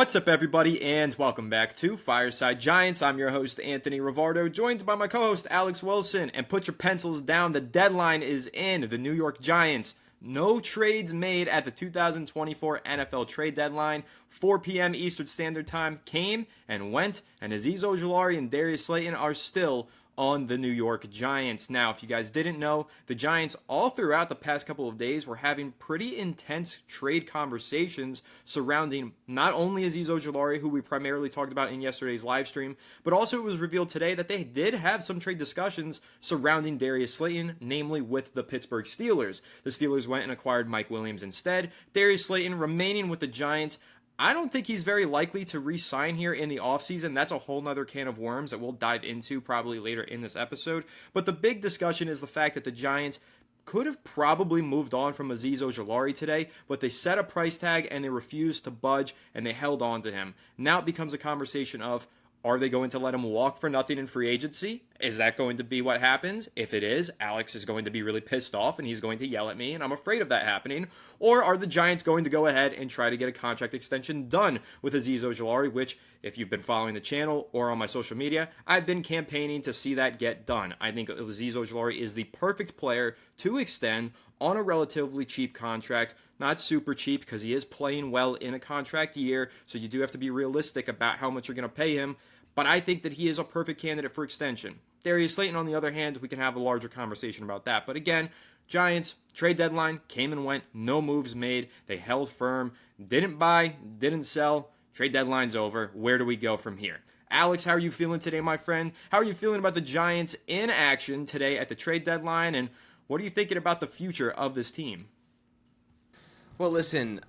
What's up, everybody, and welcome back to Fireside Giants. I'm your host, Anthony Rivardo, joined by my co-host, Alex Wilson. And put your pencils down, the deadline is in. The New York Giants, no trades made at the 2024 NFL trade deadline. 4 p.m. Eastern Standard Time came and went, and Azeez Ojulari and Darius Slayton are still on the New York Giants. Now, if you guys didn't know, the Giants all throughout the past couple of days were having pretty intense trade conversations surrounding not only Azeez Ojulari, who we primarily talked about in yesterday's live stream, but also it was revealed today that they did have some trade discussions surrounding Darius Slayton, namely with the Pittsburgh Steelers. The Steelers went and acquired Mike Williams instead. Darius Slayton remaining with the Giants. I don't think he's very likely to re-sign here in the offseason. That's a whole nother can of worms that we'll dive into probably later in this episode. But the big discussion is the fact that the Giants could have probably moved on from Azeez Ojulari today, but they set a price tag and they refused to budge and they held on to him. Now it becomes a conversation of, are they going to let him walk for nothing in free agency? Is that going to be what happens? If it is, Alex is going to be really pissed off and he's going to yell at me, and I'm afraid of that happening. Or are the Giants going to go ahead and try to get a contract extension done with Azeez Ojulari, which, if you've been following the channel or on my social media, I've been campaigning to see that get done. I think Azeez Ojulari is the perfect player to extend on a relatively cheap contract. Not super cheap because he is playing well in a contract year, so you do have to be realistic about how much you're going to pay him. But I think that he is a perfect candidate for extension. Darius Slayton, on the other hand, we can have a larger conversation about that. But again, Giants, trade deadline, came and went, no moves made. They held firm, didn't buy, didn't sell. Trade deadline's over. Where do we go from here? Alex, how are you feeling today, my friend? How are you feeling about the Giants in action today at the trade deadline? And what are you thinking about the future of this team? Well, listen,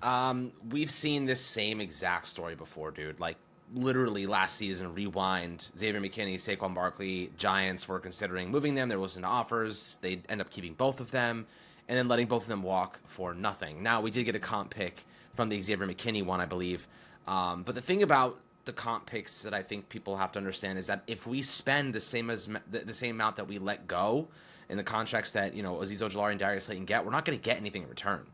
we've seen this same exact story before, dude. Like, literally last season, rewind, Xavier McKinney, Saquon Barkley, Giants were considering moving them. There wasn't offers. They'd end up keeping both of them and then letting both of them walk for nothing. Now, we did get a comp pick from the Xavier McKinney one, I believe. But the thing about the comp picks that I think people have to understand is that if we spend the same amount that we let go in the contracts that, Azeez Ojulari and Darius Slayton get, we're not going to get anything in return.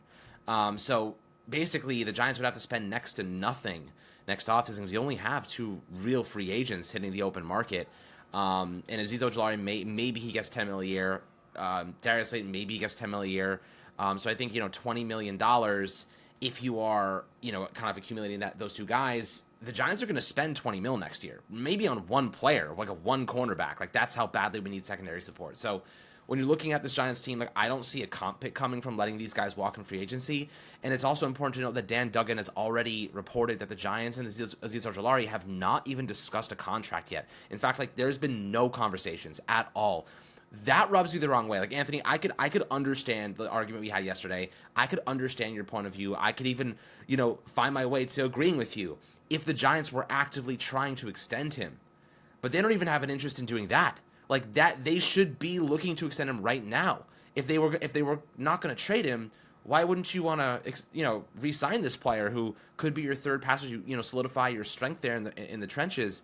So basically, the Giants would have to spend next to nothing next offseason because we only have two real free agents hitting the open market. And Azeez Ojulari, maybe he gets $10 million a year. Darius Slayton, maybe he gets $10 million a year. So I think, $20 million, if you are, kind of accumulating those two guys, the Giants are going to spend $20 million next year, maybe on one player, like a one cornerback. Like, that's how badly we need secondary support. So when you're looking at this Giants team, like, I don't see a comp pick coming from letting these guys walk in free agency. And it's also important to note that Dan Duggan has already reported that the Giants and Azeez Ojulari have not even discussed a contract yet. In fact, like, there's been no conversations at all. That rubs me the wrong way. Like, Anthony, I could understand the argument we had yesterday. I could understand your point of view. I could even, find my way to agreeing with you if the Giants were actively trying to extend him. But they don't even have an interest in doing that. Like, that, they should be looking to extend him right now. If they were not going to trade him, why wouldn't you want to, re-sign this player who could be your third passer? Solidify your strength there in the trenches.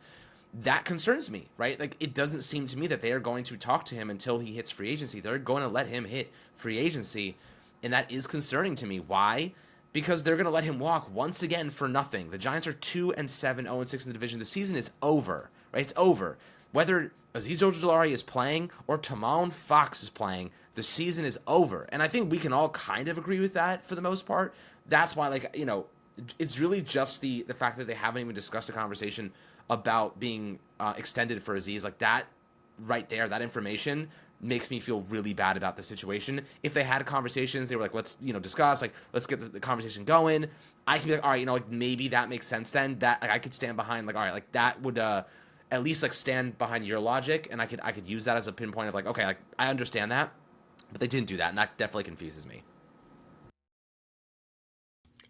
That concerns me, right? Like, it doesn't seem to me that they are going to talk to him until he hits free agency. They're going to let him hit free agency, and that is concerning to me. Why? Because they're going to let him walk once again for nothing. The Giants are 2-7, 0-6 in the division. The season is over, right? It's over. Whether Azeez Ojulari is playing or Tamon Fox is playing, the season is over. And I think we can all kind of agree with that for the most part. That's why, it's really just the fact that they haven't even discussed a conversation about being extended for Azeez. Like, that right there, that information makes me feel really bad about the situation. If they had conversations, they were like, let's, discuss, like, let's get the conversation going. I can be like, all right, maybe that makes sense then. That, like, I could stand behind, like, all right, like, that would at least, like, stand behind your logic, and I could use that as a pinpoint of, like, okay, like, I understand that, but they didn't do that, and that definitely confuses me.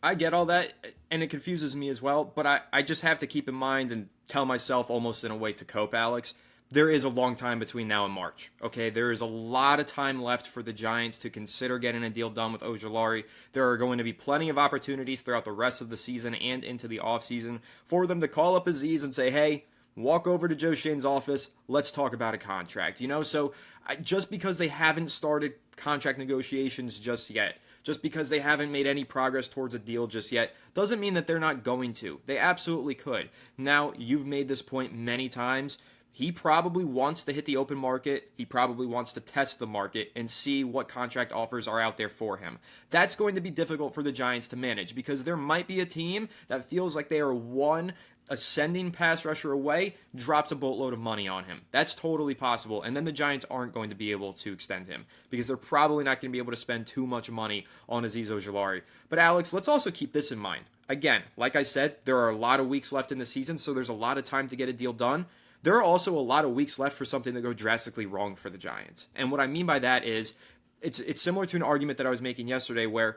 I get all that, and it confuses me as well, but I just have to keep in mind and tell myself almost in a way to cope, Alex, there is a long time between now and March, okay? There is a lot of time left for the Giants to consider getting a deal done with Ojulari. There are going to be plenty of opportunities throughout the rest of the season and into the offseason for them to call up Azeez and say, hey, walk over to Joe Shane's office, let's talk about a contract, So just because they haven't started contract negotiations just yet just because they haven't made any progress towards a deal just yet doesn't mean that they're not going to. They absolutely could. Now, you've made this point many times. He probably wants to hit the open market. He probably wants to test the market and see what contract offers are out there for him. That's going to be difficult for the Giants to manage because there might be a team that feels like they are one ascending pass rusher away, drops a boatload of money on him. That's totally possible. And then the Giants aren't going to be able to extend him because they're probably not going to be able to spend too much money on Azeez Ojulari. But Alex, let's also keep this in mind. Again, like I said, there are a lot of weeks left in the season, so there's a lot of time to get a deal done. There are also a lot of weeks left for something to go drastically wrong for the Giants. And what I mean by that is it's similar to an argument that I was making yesterday where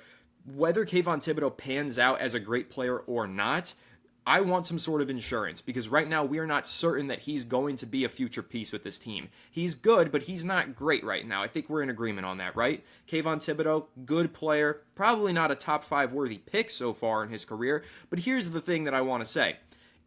whether Kayvon Thibodeaux pans out as a great player or not, I want some sort of insurance because right now we are not certain that he's going to be a future piece with this team. He's good, but he's not great right now. I think we're in agreement on that, right? Kayvon Thibodeaux, good player, probably not a top 5 worthy pick so far in his career, but here's the thing that I want to say.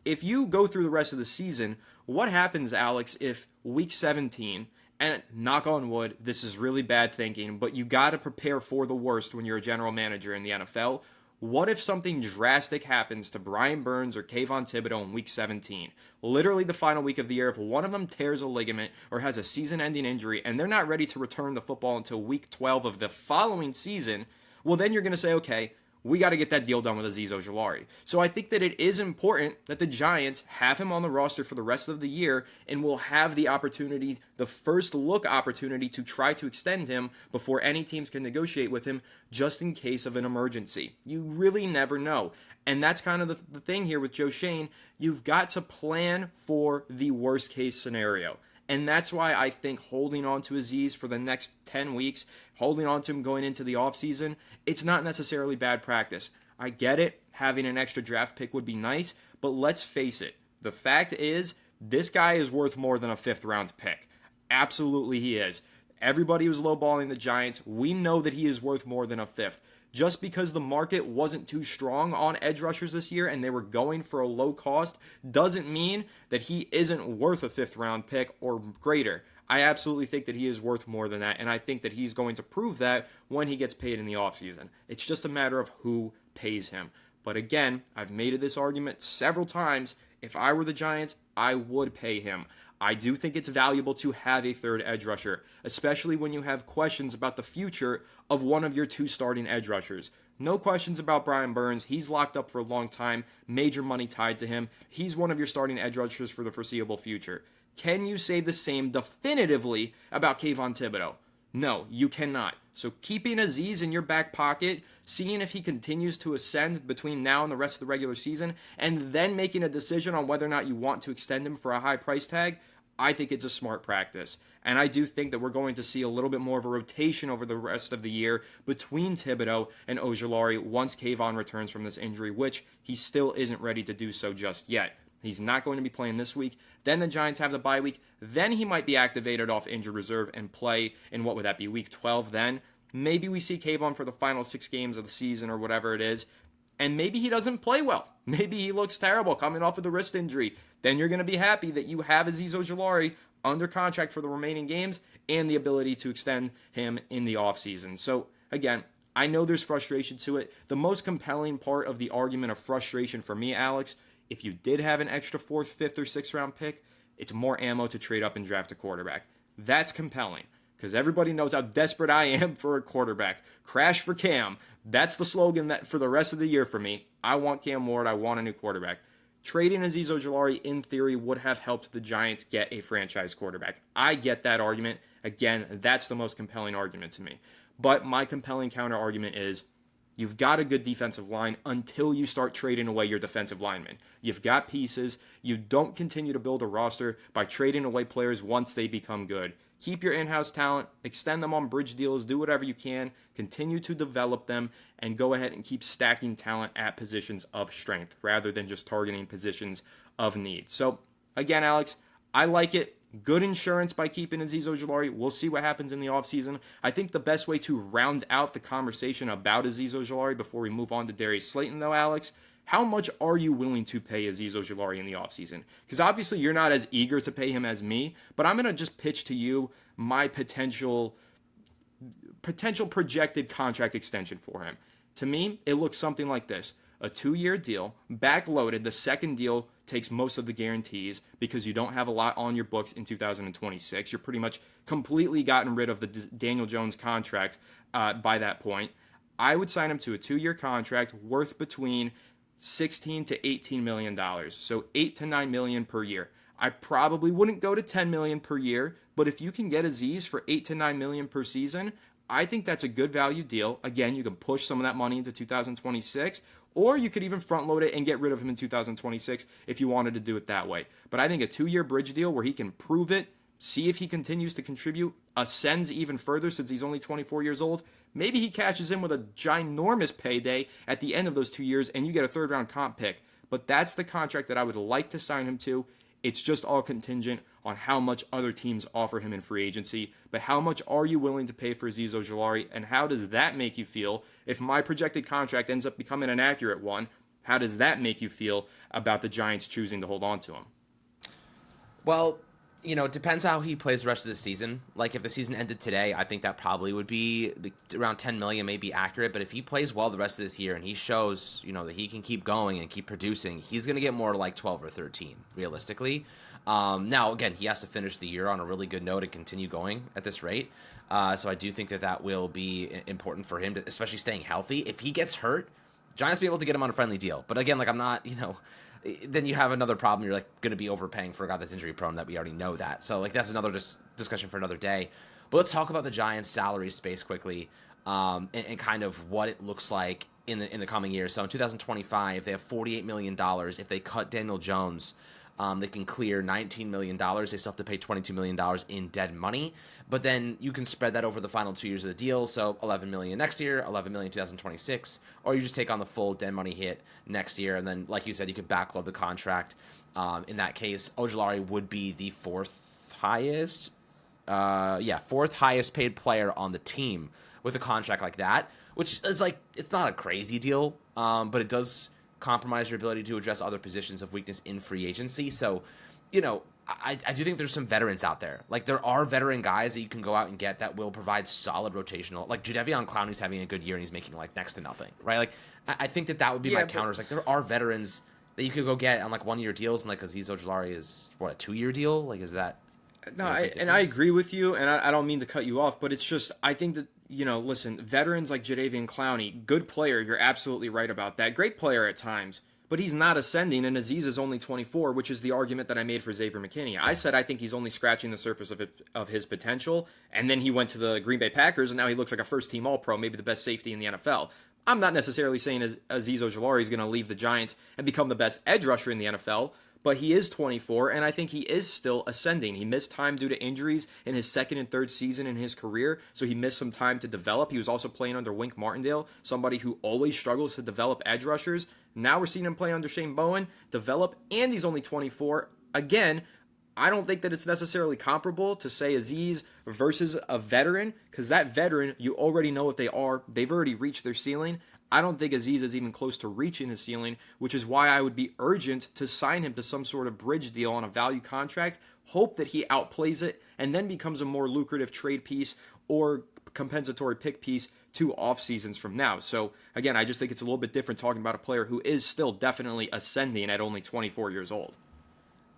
If you go through the rest of the season, what happens, Alex, if week 17, and knock on wood, this is really bad thinking, but you got to prepare for the worst when you're a general manager in the NFL. What if something drastic happens to Brian Burns or Kayvon Thibodeaux in week 17? Literally the final week of the year, if one of them tears a ligament or has a season-ending injury and they're not ready to return the football until week 12 of the following season, well, then you're going to say, okay, we got to get that deal done with Azeez Ojulari. So I think that it is important that the Giants have him on the roster for the rest of the year and will have the opportunity, the first look opportunity to try to extend him before any teams can negotiate with him just in case of an emergency. You really never know. And that's kind of the thing here with Joe Schoen. You've got to plan for the worst case scenario. And that's why I think holding on to Azeez for the next 10 weeks, holding on to him going into the offseason, it's not necessarily bad practice. I get it. Having an extra draft pick would be nice, but let's face it. The fact is, this guy is worth more than a 5th round pick. Absolutely he is. Everybody was lowballing the Giants. We know that he is worth more than a 5th. Just because the market wasn't too strong on edge rushers this year and they were going for a low cost doesn't mean that he isn't worth a 5th round pick or greater. I absolutely think that he is worth more than that, and I think that he's going to prove that when he gets paid in the offseason. It's just a matter of who pays him. But again, I've made this argument several times. If I were the Giants, I would pay him. I do think it's valuable to have a 3rd edge rusher, especially when you have questions about the future of one of your 2 starting edge rushers. No questions about Brian Burns. He's locked up for a long time, major money tied to him. He's one of your starting edge rushers for the foreseeable future. Can you say the same definitively about Kayvon Thibodeaux? No, you cannot. So keeping Azeez in your back pocket, seeing if he continues to ascend between now and the rest of the regular season, and then making a decision on whether or not you want to extend him for a high price tag, I think it's a smart practice. And I do think that we're going to see a little bit more of a rotation over the rest of the year between Thibodeaux and Ojulari once Kayvon returns from this injury, which he still isn't ready to do so just yet. He's not going to be playing this week. Then the Giants have the bye week. Then he might be activated off injured reserve and play in, what would that be, week 12 then? Maybe we see Kayvon for the final 6 games of the season or whatever it is. And maybe he doesn't play well. Maybe he looks terrible coming off of the wrist injury. Then you're going to be happy that you have Azeez Ojulari under contract for the remaining games and the ability to extend him in the offseason. So, again, I know there's frustration to it. The most compelling part of the argument of frustration for me, Alex, if you did have an extra 4th, 5th, or 6th round pick, it's more ammo to trade up and draft a quarterback. That's compelling because everybody knows how desperate I am for a quarterback. Crash for Cam. That's the slogan that for the rest of the year for me. I want Cam Ward. I want a new quarterback. Trading Azeez Ojulari, in theory, would have helped the Giants get a franchise quarterback. I get that argument. Again, that's the most compelling argument to me. But my compelling counter argument is you've got a good defensive line until you start trading away your defensive linemen. You've got pieces. You don't continue to build a roster by trading away players once they become good. Keep your in-house talent, extend them on bridge deals, do whatever you can, continue to develop them, and go ahead and keep stacking talent at positions of strength rather than just targeting positions of need. So, again, Alex, I like it. Good insurance by keeping Azeez Ojulari. We'll see what happens in the offseason. I think the best way to round out the conversation about Azeez Ojulari before we move on to Darius Slayton, though, Alex, how much are you willing to pay Azeez Ojulari in the offseason? Because obviously you're not as eager to pay him as me, but I'm going to just pitch to you my potential potential projected contract extension for him. To me, it looks something like this. A 2-year deal, backloaded. The second deal takes most of the guarantees because you don't have a lot on your books in 2026. You're pretty much completely gotten rid of the Daniel Jones contract by that point. I would sign him to a 2-year contract worth between $16 to $18 million. So $8 to $9 million per year. I probably wouldn't go to $10 million per year, but if you can get Azeez for $8 to $9 million per season, I think that's a good value deal. Again, you can push some of that money into 2026, or you could even front load it and get rid of him in 2026 if you wanted to do it that way. But I think a 2-year bridge deal where he can prove it, see if he continues to contribute, ascends even further since he's only 24 years old. Maybe he catches in with a ginormous payday at the end of those 2 years and you get a third-round comp pick. But that's the contract that I would like to sign him to. It's just all contingent on how much other teams offer him in free agency. But how much are you willing to pay for Azeez Ojulari, and how does that make you feel? If my projected contract ends up becoming an accurate one, how does that make you feel about the Giants choosing to hold on to him? Well, it depends how he plays the rest of the season. Like, if the season ended today, I think that probably would be around $10 million, may be accurate. But if he plays well the rest of this year and he shows, that he can keep going and keep producing, he's going to get more like 12 or 13, realistically. Now, again, he has to finish the year on a really good note and continue going at this rate. So I do think that will be important for him, especially staying healthy. If he gets hurt, Giants will be able to get him on a friendly deal. But again, like, I'm not, then you have another problem. You're like going to be overpaying for a guy that's injury prone, that we already know that. So like, that's another discussion for another day. But let's talk about the Giants salary space quickly, and kind of what it looks like in the coming years. So in 2025, they have $48 million. If they cut Daniel Jones, they can clear $19 million. They still have to pay $22 million in dead money. But then you can spread that over the final 2 years of the deal. So $11 million next year, $11 million in 2026. Or you just take on the full dead money hit next year. And then, like you said, you could backload the contract. In that case, Ojulari would be the fourth highest paid player on the team with a contract like that. Which is like, it's not a crazy deal, but it does compromise your ability to address other positions of weakness in free agency. So, I do think there's some veterans out there. Like, there are veteran guys that you can go out and get that will provide solid rotational. Like, Jadeveon Clowney's having a good year and he's making like next to nothing, right? Like, I think that would be my counters. Like, there are veterans that you could go get on like 1-year deals, and like Azeez Ojulari is a 2-year deal. Like, is that? No, I agree with you, and I don't mean to cut you off, but it's just, I think that, listen, veterans like Jadeveon Clowney, good player, you're absolutely right about that. Great player at times, but he's not ascending, and Azeez is only 24, which is the argument that I made for Xavier McKinney. I said I think he's only scratching the surface of his potential, and then he went to the Green Bay Packers, and now he looks like a first-team All-Pro, maybe the best safety in the NFL. I'm not necessarily saying Azeez Ojulari is going to leave the Giants and become the best edge rusher in the NFL, but he is 24, and I think he is still ascending. He missed time due to injuries in his second and third season in his career, so he missed some time to develop. He was also playing under Wink Martindale, somebody who always struggles to develop edge rushers. Now we're seeing him play under Shane Bowen, develop, and he's only 24. Again, I don't think that it's necessarily comparable to say Azeez versus a veteran, because that veteran, you already know what they are. They've already reached their ceiling. I don't think Azeez is even close to reaching his ceiling, which is why I would be urgent to sign him to some sort of bridge deal on a value contract, hope that he outplays it, and then becomes a more lucrative trade piece or compensatory pick piece 2 off seasons from now. So again, I just think it's a little bit different talking about a player who is still definitely ascending at only 24 years old.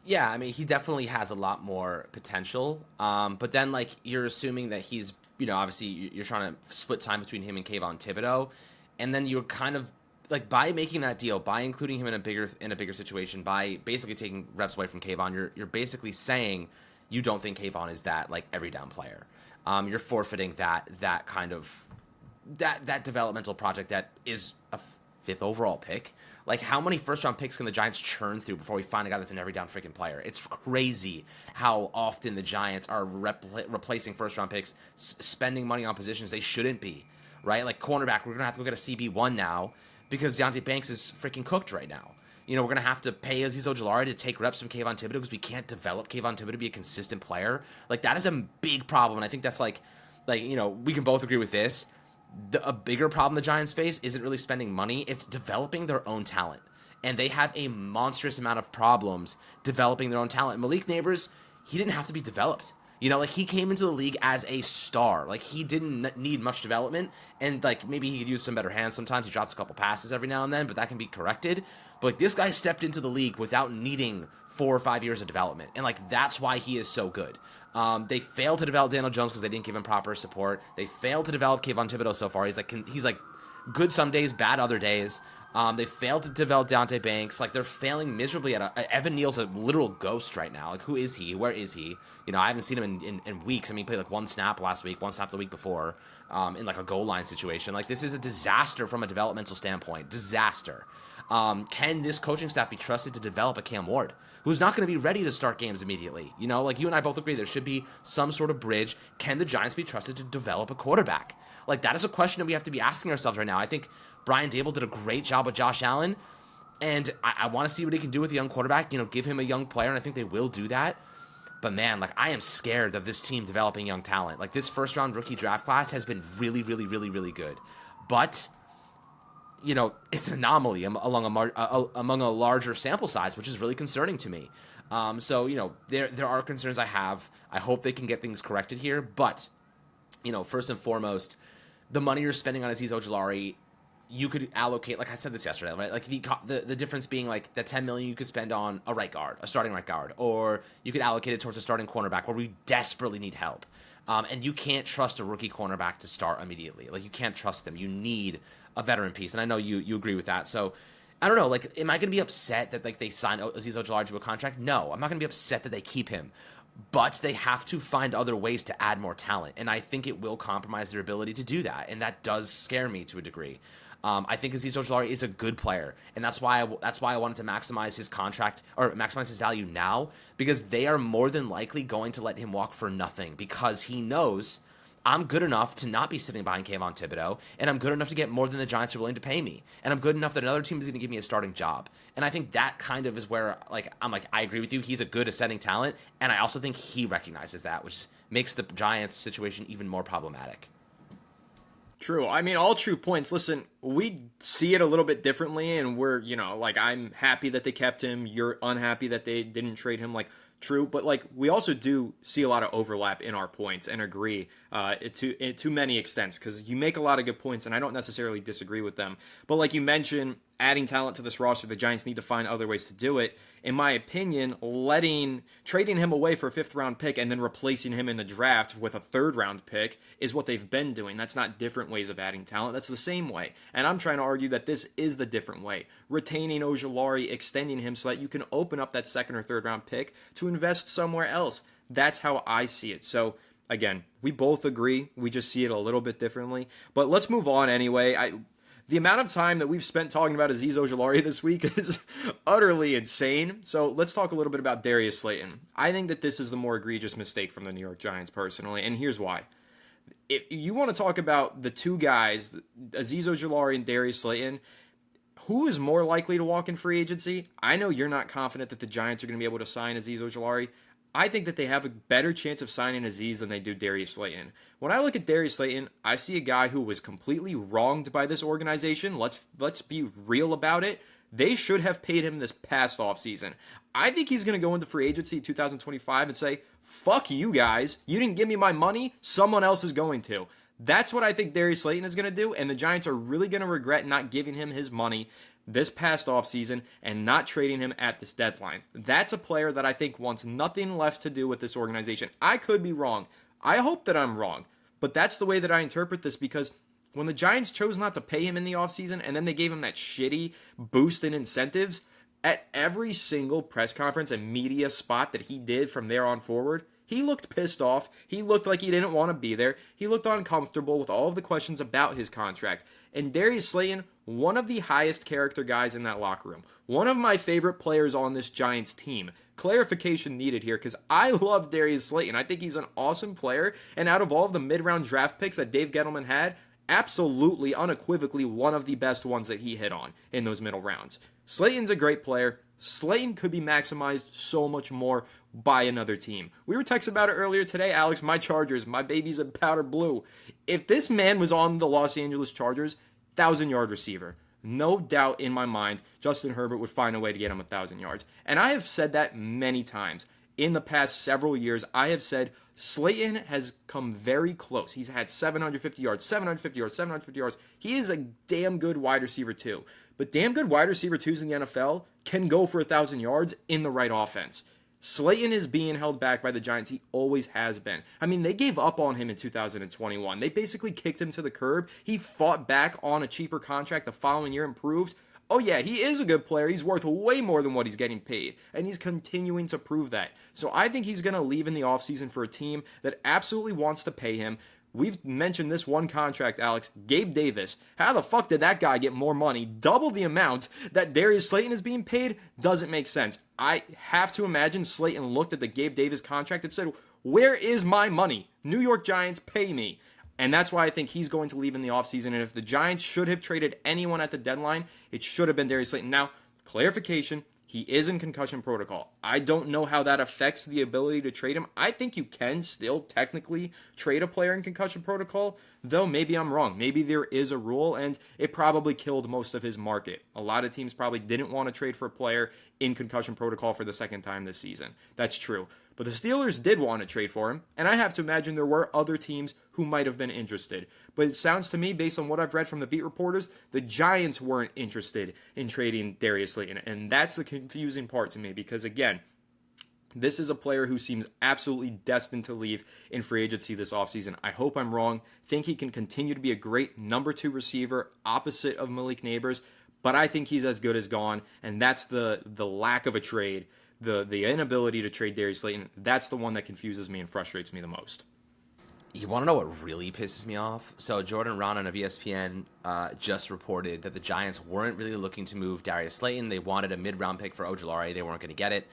Yeah, I mean, he definitely has a lot more potential. But then, like, you're assuming that he's, obviously you're trying to split time between him and Kayvon Thibodeau. And then you're kind of like, by making that deal, by including him in a bigger situation, by basically taking reps away from Kayvon, you're basically saying you don't think Kayvon is that like every down player. You're forfeiting that kind of that developmental project that is a 5th overall pick. Like, how many first-round picks can the Giants churn through before we find a guy that's an every-down freaking player? It's crazy how often the Giants are replacing first-round picks, spending money on positions they shouldn't be, right? Like, cornerback, we're going to have to go get a CB1 now because Deontay Banks is freaking cooked right now. We're going to have to pay Azeez Ojulari to take reps from Kayvon Thibodeau because we can't develop Kayvon Thibodeau to be a consistent player. Like, that is a big problem, and I think that's like we can both agree with this. A bigger problem the Giants face isn't really spending money, it's developing their own talent. And they have a monstrous amount of problems developing their own talent. Malik Neighbors, he didn't have to be developed. You know, like he came into the league as a star. Like he didn't need much development, and like maybe he could use some better hands sometimes. He drops a couple passes every now and then, but that can be corrected. But like this guy stepped into the league without needing 4 or 5 years of development, and like that's why he is so good. They failed to develop Daniel Jones because they didn't give him proper support. They failed to develop Kayvon Thibodeau so far. He's like good some days, bad other days. They failed to develop Dante Banks. Like they're failing miserably Evan Neal's a literal ghost right now. Like who is he? Where is he? You know, I haven't seen him in weeks. I mean, he played like one snap last week, one snap the week before, in like a goal line situation. Like this is a disaster from a developmental standpoint. Disaster. Can this coaching staff be trusted to develop a Cam Ward, who's not going to be ready to start games immediately? You know, like you and I both agree there should be some sort of bridge. Can the Giants be trusted to develop a quarterback? Like that is a question that we have to be asking ourselves right now. I think Brian Dable did a great job with Josh Allen, and I want to see what he can do with a young quarterback. You know, give him a young player, and I think they will do that. But man, like I am scared of this team developing young talent. Like this first round rookie draft class has been really, really, really, really good, but you know it's an anomaly among a larger sample size, which is really concerning to me. So you know there are concerns I have. I hope they can get things corrected here, but you know first and foremost, the money you're spending on Azeez Ojulari, you could allocate, like I said this yesterday, right? Like the difference being like the $10 million you could spend on a right guard, a starting right guard, or you could allocate it towards a starting cornerback where we desperately need help. And you can't trust a rookie cornerback to start immediately. Like you can't trust them. You need a veteran piece, and I know you agree with that. So I don't know. Like, am I going to be upset that like they signed Azeez Ojulari to a contract? No, I'm not going to be upset that they keep him. But they have to find other ways to add more talent, and I think it will compromise their ability to do that, and that does scare me to a degree. I think Azeez Ojulari is a good player, and that's why I wanted to maximize his contract or maximize his value now, because they are more than likely going to let him walk for nothing because he knows I'm good enough to not be sitting behind Kayvon Thibodeau, and I'm good enough to get more than the Giants are willing to pay me, and I'm good enough that another team is going to give me a starting job. And I think that kind of is where I agree with you. He's a good ascending talent, and I also think he recognizes that, which makes the Giants situation even more problematic. True. I mean, all true points. Listen, we see it a little bit differently, and we're, you know, like, I'm happy that they kept him. You're unhappy that they didn't trade him. Like, true. But, like, we also do see a lot of overlap in our points and agree to many extents, because you make a lot of good points, and I don't necessarily disagree with them. But, like you mentioned, adding talent to this roster, the Giants need to find other ways to do it. In my opinion, trading him away for a 5th-round pick and then replacing him in the draft with a 3rd-round pick is what they've been doing. That's not different ways of adding talent. That's the same way. And I'm trying to argue that this is the different way. Retaining Ojulari, extending him so that you can open up that 2nd or 3rd-round pick to invest somewhere else. That's how I see it. So, again, we both agree. We just see it a little bit differently. But let's move on anyway. The amount of time that we've spent talking about Azeez Ojulari this week is utterly insane. So let's talk a little bit about Darius Slayton. I think that this is the more egregious mistake from the New York Giants personally, and here's why. If you want to talk about the two guys, Azeez Ojulari and Darius Slayton, who is more likely to walk in free agency? I know you're not confident that the Giants are going to be able to sign Azeez Ojulari. I think that they have a better chance of signing Azeez than they do Darius Slayton. When I look at Darius Slayton, I see a guy who was completely wronged by this organization. Let's be real about it. They should have paid him this past offseason. I think he's going to go into free agency 2025 and say, fuck you guys. You didn't give me my money. Someone else is going to. That's what I think Darius Slayton is going to do, and the Giants are really going to regret not giving him his money this past offseason and not trading him at this deadline. That's a player that I think wants nothing left to do with this organization. I could be wrong. I hope that I'm wrong. But that's the way that I interpret this, because when the Giants chose not to pay him in the offseason and then they gave him that shitty boost in incentives, at every single press conference and media spot that he did from there on forward, he looked pissed off. He looked like he didn't want to be there. He looked uncomfortable with all of the questions about his contract. And Darius Slayton, one of the highest character guys in that locker room. One of my favorite players on this Giants team. Clarification needed here, because I love Darius Slayton. I think he's an awesome player. And out of all of the mid-round draft picks that Dave Gettleman had, absolutely, unequivocally, one of the best ones that he hit on in those middle rounds. Slayton's a great player. Slayton could be maximized so much more by another team. We were texting about it earlier today, Alex. My Chargers, my baby's a powder blue. If this man was on the Los Angeles Chargers, 1,000-yard receiver. No doubt in my mind, Justin Herbert would find a way to get him 1,000 yards. And I have said that many times. in the past several years, I have said Slayton has come very close. He's had 750 yards, 750 yards, 750 yards. He is a damn good wide receiver too. But damn good wide receiver twos in the NFL can go for 1,000 yards in the right offense. Slayton is being held back by the Giants. He always has been. I mean, they gave up on him in 2021. They basically kicked him to the curb. He fought back on a cheaper contract the following year and proved, oh yeah, he is a good player. He's worth way more than what he's getting paid. And he's continuing to prove that. So I think he's going to leave in the offseason for a team that absolutely wants to pay him. We've mentioned this one contract, Alex, Gabe Davis. How the fuck did that guy get more money, double the amount that Darius Slayton is being paid? Doesn't make sense. I have to imagine Slayton looked at the Gabe Davis contract and said, where is my money? New York Giants, pay me. And that's why I think he's going to leave in the offseason. And if the Giants should have traded anyone at the deadline, it should have been Darius Slayton. Now, clarification, he is in concussion protocol. I don't know how that affects the ability to trade him. I think you can still technically trade a player in concussion protocol, though maybe I'm wrong. Maybe there is a rule, and it probably killed most of his market. A lot of teams probably didn't want to trade for a player in concussion protocol for the second time this season. That's true. But the Steelers did want to trade for him, and I have to imagine there were other teams who might have been interested. But it sounds to me, based on what I've read from the beat reporters, the Giants weren't interested in trading Darius Slayton. And that's the confusing part to me because, again, this is a player who seems absolutely destined to leave in free agency this offseason. I hope I'm wrong. Think he can continue to be a great number 2 receiver opposite of Malik Neighbors, but I think he's as good as gone, and that's the lack of a trade. The inability to trade Darius Slayton, that's the one that confuses me and frustrates me the most. You want to know what really pisses me off? So Jordan Raanan of ESPN just reported that the Giants weren't really looking to move Darius Slayton. They wanted a mid-round pick for Ojulari. They weren't going to get it.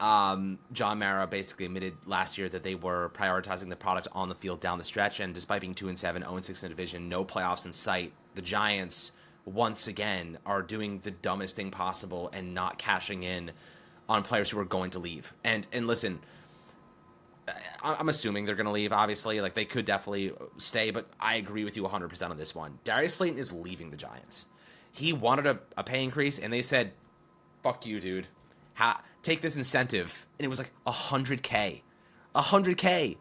John Mara basically admitted last year that they were prioritizing the product on the field down the stretch, and despite being 2-7, 0-6 in the division, no playoffs in sight, the Giants, once again, are doing the dumbest thing possible and not cashing in on players who are going to leave. And listen, I'm assuming they're going to leave, obviously. Like, they could definitely stay, but I agree with you 100% on this one. Darius Slayton is leaving the Giants. He wanted a pay increase, and they said, fuck you, dude. Take this incentive. And it was like $100K. $100K.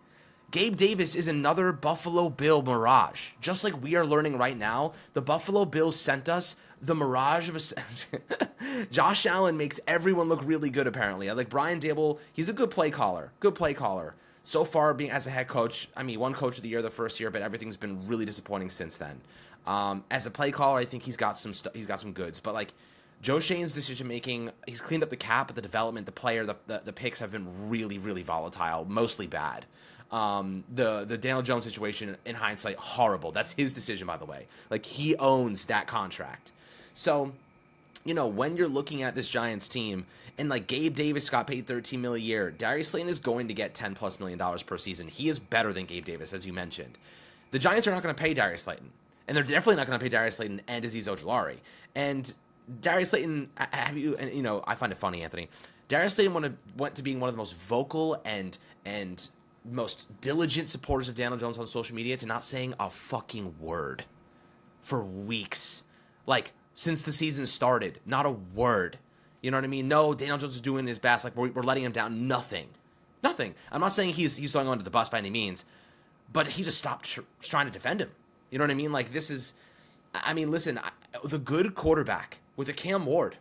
Gabe Davis is another Buffalo Bill mirage. Just like we are learning right now, the Buffalo Bills sent us the mirage of a... Josh Allen makes everyone look really good, apparently. Like Brian Dable, he's a good play caller. Good play caller. So far, being as a head coach, I mean, won coach of the year the first year, but everything's been really disappointing since then. As a play caller, I think he's got some goods. But like Joe Shane's decision making, he's cleaned up the cap, but the development, the player, the picks have been really, really volatile, mostly bad. The Daniel Jones situation, in hindsight, horrible. That's his decision, by the way. Like, he owns that contract. So, you know, when you're looking at this Giants team, and like Gabe Davis got paid $13 million a year, Darius Slayton is going to get $10+ million per season. He is better than Gabe Davis, as you mentioned. The Giants are not going to pay Darius Slayton, and they're definitely not going to pay Darius Slayton and Azeez Ojulari. And Darius Slayton, I find it funny, Anthony. Darius Slayton went to being one of the most vocal and most diligent supporters of Daniel Jones on social media to not saying a fucking word for weeks. Like, since the season started, not a word. You know what I mean? No, Daniel Jones is doing his best. Like, we're letting him down. Nothing. I'm not saying he's throwing under the bus by any means, but he just stopped trying to defend him. You know what I mean? Like, this is... I mean, listen, the good quarterback with a Cam Ward,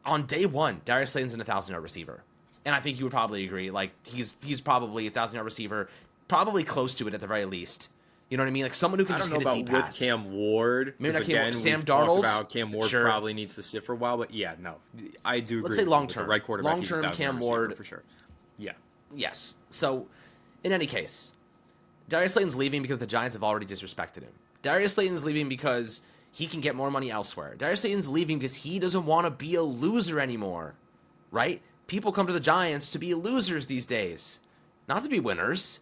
on day one, Darius Slayton's an 1,000-yard receiver. And I think you would probably agree. Like, he's probably a 1,000-yard receiver, probably close to it at the very least. You know what I mean? Like, someone who can just hit a deep pass. I don't know about with Cam Ward. Maybe not Cam again, Ward. Sam we've Darnold. talked about Cam Ward Sure. probably needs to sit for a while, but yeah, no. I do agree. Let's say long-term. The right quarterback, Long-term he's a 1,000-yard Cam receiver, Ward. for sure. Yeah. Yes. So, in any case, Darius Slayton's leaving because the Giants have already disrespected him. Darius Slayton's leaving because he can get more money elsewhere. Darius Slayton's leaving because he doesn't want to be a loser anymore, right? People come to the Giants to be losers these days, not to be winners.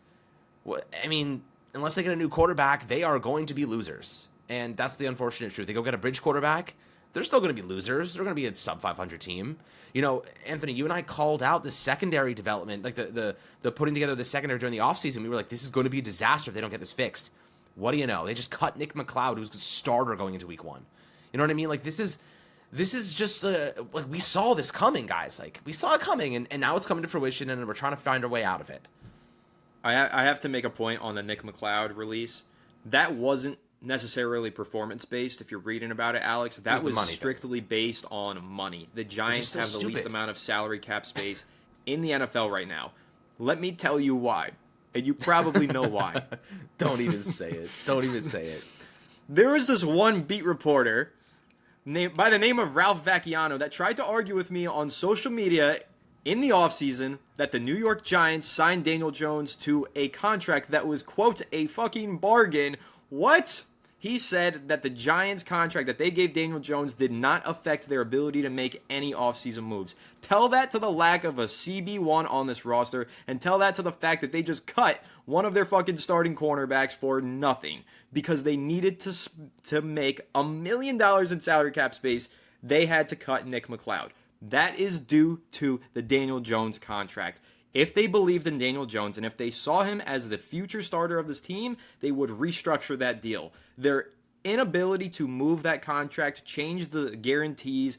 I mean, unless they get a new quarterback, they are going to be losers. And that's the unfortunate truth. They go get a bridge quarterback, they're still going to be losers. They're going to be a sub-500 team. You know, Anthony, you and I called out the secondary development, like the putting together the secondary during the offseason. We were like, this is going to be a disaster if they don't get this fixed. What do you know? They just cut Nick McLeod, who's a starter going into week one. You know what I mean? Like, this is... this is just like we saw this coming, guys. Like we saw it coming, and now it's coming to fruition, and we're trying to find our way out of it. I have to make a point on the Nick McLeod release. That wasn't necessarily performance based. If you're reading about it, Alex, that was strictly based on money. The Giants have the least amount of salary cap space in the NFL right now. Let me tell you why, and you probably know why. Don't even say it. Don't even say it. There was this one beat reporter by the name of Ralph Vacchiano that tried to argue with me on social media in the offseason that the New York Giants signed Daniel Jones to a contract that was, quote, a fucking bargain. What? He said that the Giants contract that they gave Daniel Jones did not affect their ability to make any offseason moves. Tell that to the lack of a CB1 on this roster, and tell that to the fact that they just cut one of their fucking starting cornerbacks for nothing because they needed to make $1 million in salary cap space. They had to cut Nick McLeod. That is due to the Daniel Jones contract. If they believed in Daniel Jones and if they saw him as the future starter of this team, they would restructure that deal. Their inability to move that contract, change the guarantees,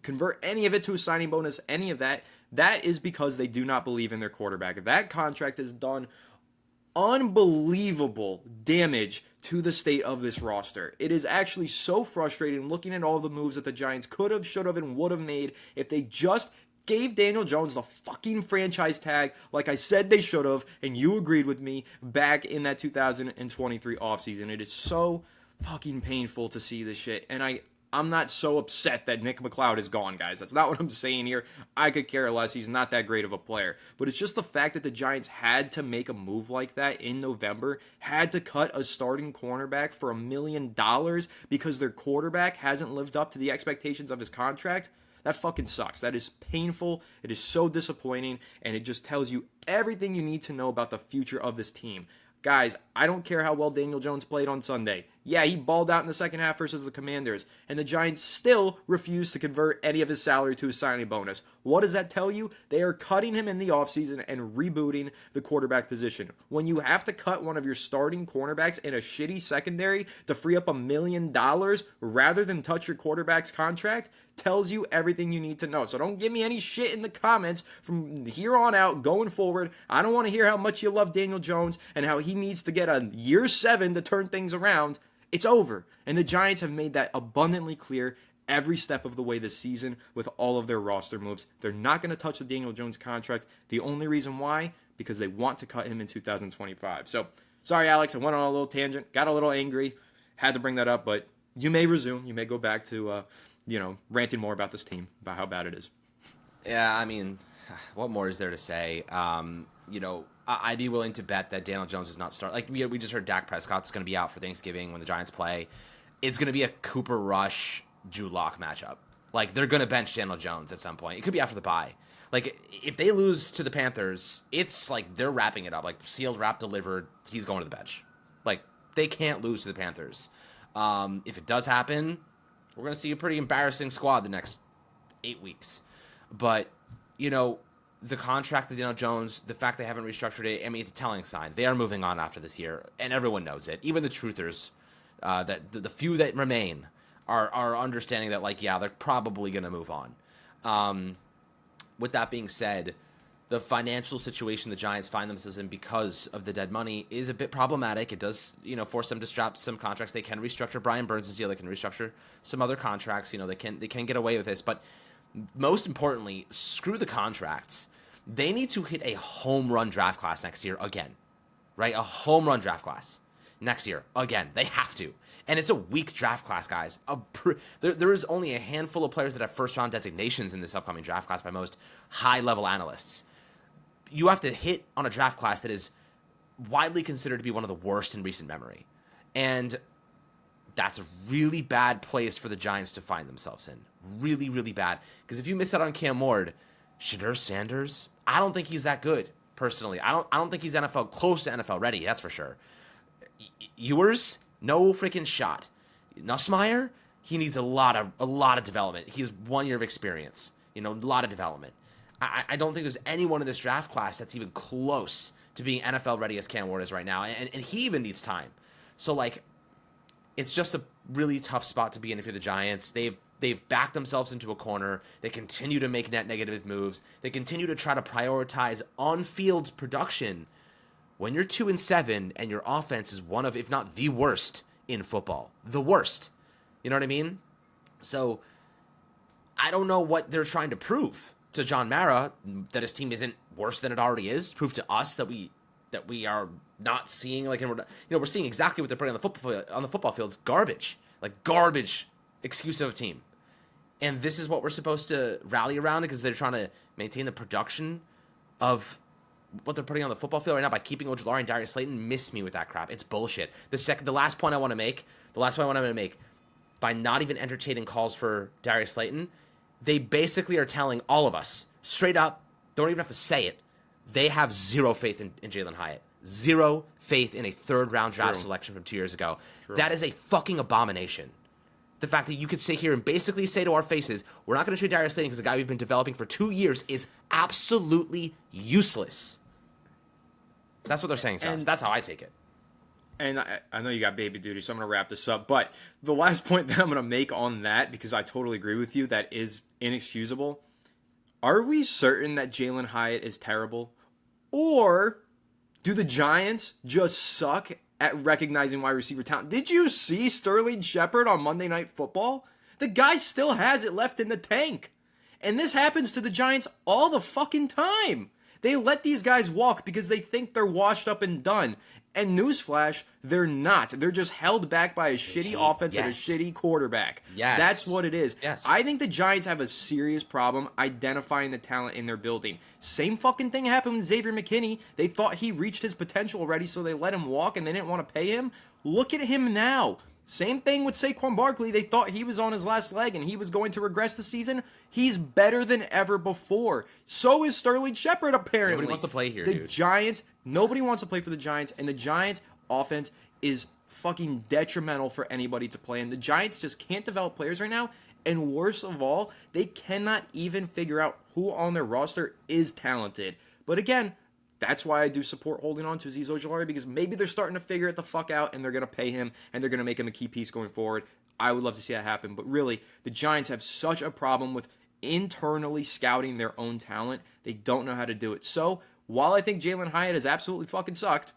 convert any of it to a signing bonus, any of that, that is because they do not believe in their quarterback. That contract has done unbelievable damage to the state of this roster. It is actually so frustrating looking at all the moves that the Giants could have, should have, and would have made if they just gave Daniel Jones the fucking franchise tag like I said they should have, and you agreed with me back in that 2023 offseason. It is so fucking painful to see this shit, and I'm not so upset that Nick McLeod is gone, guys. That's not what I'm saying here. I could care less. He's not that great of a player. But it's just the fact that the Giants had to make a move like that in November, had to cut a starting cornerback for $1 million because their quarterback hasn't lived up to the expectations of his contract. That fucking sucks. That is painful. It is so disappointing, and it just tells you everything you need to know about the future of this team. Guys, I don't care how well Daniel Jones played on Sunday. Yeah, he balled out in the second half versus the Commanders, and the Giants still refused to convert any of his salary to a signing bonus. What does that tell you? They are cutting him in the offseason and rebooting the quarterback position. When you have to cut one of your starting cornerbacks in a shitty secondary to free up $1 million rather than touch your quarterback's contract, tells you everything you need to know. So don't give me any shit in the comments from here on out going forward. I don't want to hear how much you love Daniel Jones and how he needs to get a year 7 to turn things around. It's over. And the Giants have made that abundantly clear every step of the way this season with all of their roster moves. They're not going to touch the Daniel Jones contract. The only reason why, because they want to cut him in 2025. So, sorry, Alex, I went on a little tangent, got a little angry, had to bring that up, but you may resume. You may go back to, ranting more about this team, about how bad it is. Yeah, I mean, what more is there to say? I'd be willing to bet that Daniel Jones is not start. Like we just heard Dak Prescott's going to be out for Thanksgiving when the Giants play. It's going to be a Cooper Rush, Drew Lock matchup. Like they're going to bench Daniel Jones at some point. It could be after the bye. Like if they lose to the Panthers, it's like they're wrapping it up. Like sealed, wrap, delivered. He's going to the bench. Like they can't lose to the Panthers. If it does happen, we're going to see a pretty embarrassing squad the next 8 weeks. But the contract of Daniel Jones, the fact they haven't restructured it, I mean, it's a telling sign. They are moving on after this year, and everyone knows it. Even the truthers, that the few that remain, are understanding that, they're probably going to move on. With that being said, the financial situation the Giants find themselves in because of the dead money is a bit problematic. It does, force them to strap some contracts. They can restructure Brian Burns' deal. They can restructure some other contracts. They can get away with this, but most importantly, screw the contracts. They need to hit a home run draft class next year again, right? A home run draft class next year again. They have to. And it's a weak draft class, guys. There is only a handful of players that have first-round designations in this upcoming draft class by most high-level analysts. You have to hit on a draft class that is widely considered to be one of the worst in recent memory. And that's a really bad place for the Giants to find themselves in. Really, really bad. Because if you miss out on Cam Ward, Shedeur Sanders, I don't think he's that good, personally. I don't think he's close to NFL ready, that's for sure. Ewers, no freaking shot. Nussmeier, he needs a lot of development. He has 1 year of experience. A lot of development. I don't think there's anyone in this draft class that's even close to being NFL ready as Cam Ward is right now. And he even needs time. So, it's just a really tough spot to be in if you're the Giants. They've They've backed themselves into a corner. They continue to make net negative moves. They continue to try to prioritize on-field production. When you're 2-7 and your offense is one of, if not the worst in football, the worst. You know what I mean? So I don't know what they're trying to prove to John Mara, that his team isn't worse than it already is. Prove to us that we are not seeing, like, and we're seeing exactly what they're putting on the football field. It's garbage, like garbage excuse of a team. And this is what we're supposed to rally around, because they're trying to maintain the production of what they're putting on the football field right now by keeping Ojulari and Darius Slayton. Miss me with that crap. It's bullshit. The last point I want to make, by not even entertaining calls for Darius Slayton, they basically are telling all of us, straight up, don't even have to say it, they have zero faith in Jalin Hyatt. Zero faith in a third-round draft selection from 2 years ago. True. That is a fucking abomination. The fact that you could sit here and basically say to our faces, we're not going to trade Darius Slayton because the guy we've been developing for 2 years is absolutely useless. That's what they're saying to us. That's how I take it. And I know you got baby duty, so I'm going to wrap this up. But the last point that I'm going to make on that, because I totally agree with you, that is inexcusable. Are we certain that Jalin Hyatt is terrible? Or do the Giants just suck at recognizing wide receiver talent? Did you see Sterling Shepard on Monday Night Football? The guy still has it left in the tank. And this happens to the Giants all the fucking time. They let these guys walk because they think they're washed up and done. And newsflash, they're not. They're just held back by a shitty offense and a shitty quarterback. Yes. That's what it is. Yes. I think the Giants have a serious problem identifying the talent in their building. Same fucking thing happened with Xavier McKinney. They thought he reached his potential already, so they let him walk and they didn't want to pay him. Look at him now. Same thing with Saquon Barkley. They thought he was on his last leg and he was going to regress this season. He's better than ever before. So is Sterling Shepard, apparently. Nobody wants to play here, the dude. Giants, nobody wants to play for the Giants, and the Giants' offense is fucking detrimental for anybody to play in. The Giants just can't develop players right now, and worst of all, they cannot even figure out who on their roster is talented. But again, that's why I do support holding on to Azeez Ojulari, because maybe they're starting to figure it the fuck out and they're going to pay him and they're going to make him a key piece going forward. I would love to see that happen. But really, the Giants have such a problem with internally scouting their own talent. They don't know how to do it. So while I think Jalin Hyatt has absolutely fucking sucked,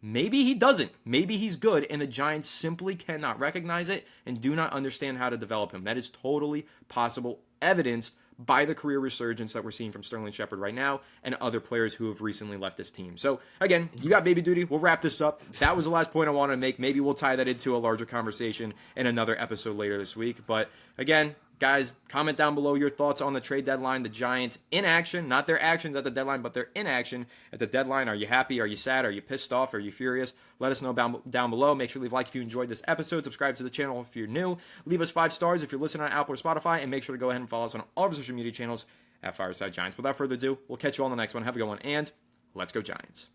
maybe he doesn't. Maybe he's good, and the Giants simply cannot recognize it and do not understand how to develop him. That is totally possible, evidenced by the career resurgence that we're seeing from Sterling Shepard right now and other players who have recently left this team. So, again, you got baby duty. We'll wrap this up. That was the last point I wanted to make. Maybe we'll tie that into a larger conversation in another episode later this week. But, again, guys, comment down below your thoughts on the trade deadline. The Giants in action, not their actions at the deadline, but their inaction at the deadline. Are you happy? Are you sad? Are you pissed off? Are you furious? Let us know down below. Make sure to leave a like if you enjoyed this episode. Subscribe to the channel if you're new. Leave us 5 stars if you're listening on Apple or Spotify. And make sure to go ahead and follow us on all of our social media channels at Fireside Giants. Without further ado, we'll catch you all on the next one. Have a good one, and let's go Giants.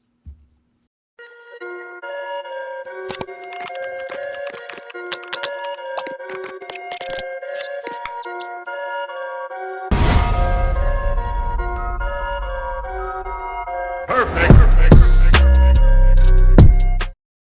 Perfect.